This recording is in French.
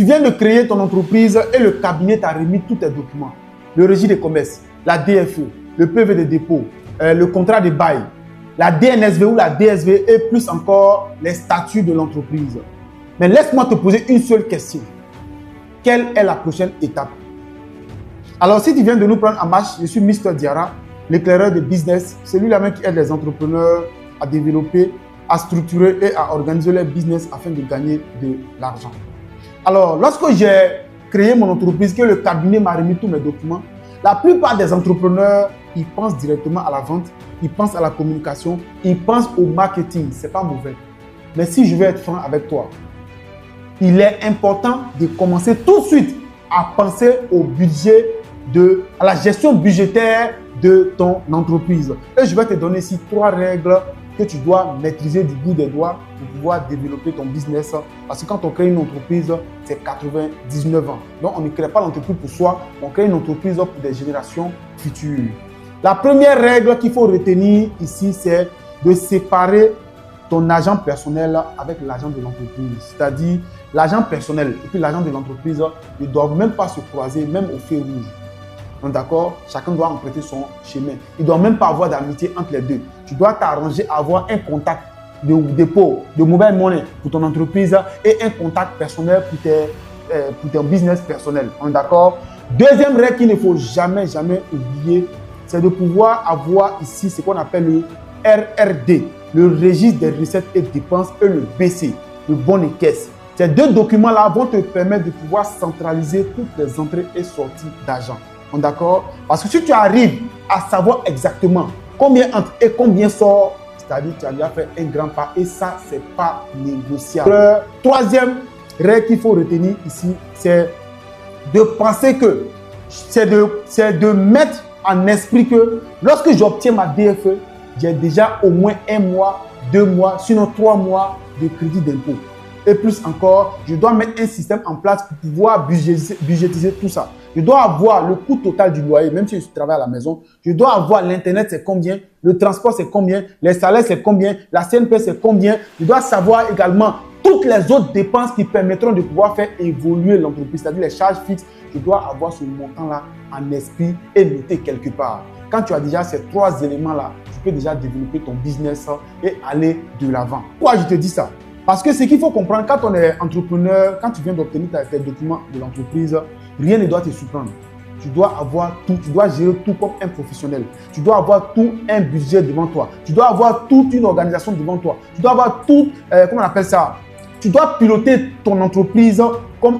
Tu viens de créer ton entreprise et le cabinet t'a remis tous tes documents. Le registre des commerces, la DFE, le PV de dépôt, le contrat de bail, la DNSV ou la DSV et plus encore les statuts de l'entreprise. Mais laisse-moi te poser une seule question. Quelle est la prochaine étape? Alors, si tu viens de nous prendre en marche, je suis Mr. Diarra, l'éclaireur de business, celui-là même qui aide les entrepreneurs à développer, à structurer et à organiser leur business afin de gagner de l'argent. Alors, lorsque j'ai créé mon entreprise, que le cabinet m'a remis tous mes documents, la plupart des entrepreneurs, ils pensent directement à la vente, ils pensent à la communication, ils pensent au marketing. Ce n'est pas mauvais. Mais si je veux être franc avec toi, il est important de commencer tout de suite à penser au budget, à la gestion budgétaire de ton entreprise. Et je vais te donner ici 3 règles que tu dois maîtriser du bout des doigts pour pouvoir développer ton business. Parce que quand on crée une entreprise, c'est 99 ans. Donc, on ne crée pas l'entreprise pour soi, on crée une entreprise pour des générations futures. La première règle qu'il faut retenir ici, c'est de séparer ton argent personnel avec l'argent de l'entreprise. C'est-à-dire, l'argent personnel et puis l'argent de l'entreprise ne doivent même pas se croiser, même au feu rouge. Donc, d'accord, chacun doit emprunter son chemin. Il ne doit même pas avoir d'amitié entre les deux. Tu dois t'arranger à avoir un contact de dépôt, de mobile money pour ton entreprise et un contact personnel pour ton business personnel. D'accord? Deuxième règle qu'il ne faut jamais oublier, c'est de pouvoir avoir ici ce qu'on appelle le RRD, le registre des recettes et dépenses, et le BC, le bon de caisse. Ces 2 documents-là vont te permettre de pouvoir centraliser toutes les entrées et sorties d'argent. D'accord? Parce que si tu arrives à savoir exactement combien entre et combien sort, c'est-à-dire que tu as déjà fait un grand pas et ça, ce n'est pas négociable. Troisième règle qu'il faut retenir ici, c'est de penser que, c'est de mettre en esprit que lorsque j'obtiens ma DFE, j'ai déjà au moins 1 mois, 2 mois, sinon 3 mois de crédit d'impôt. Et plus encore, je dois mettre un système en place pour pouvoir budgétiser tout ça. Je dois avoir le coût total du loyer, même si je travaille à la maison. Je dois avoir l'Internet, c'est combien, le transport, c'est combien, les salaires, c'est combien, la CNP, c'est combien. Je dois savoir également toutes les autres dépenses qui permettront de pouvoir faire évoluer l'entreprise, c'est-à-dire les charges fixes. Je dois avoir ce montant-là en esprit et noter quelque part. Quand tu as déjà ces 3 éléments-là, tu peux déjà développer ton business et aller de l'avant. Pourquoi je te dis ça? Parce que ce qu'il faut comprendre, quand on est entrepreneur, quand tu viens d'obtenir tes documents de l'entreprise, rien ne doit te surprendre. Tu dois avoir tout, tu dois gérer tout comme un professionnel. Tu dois avoir tout un budget devant toi. Tu dois avoir toute une organisation devant toi. Tu dois avoir tout, comment on appelle ça? Tu dois piloter ton entreprise comme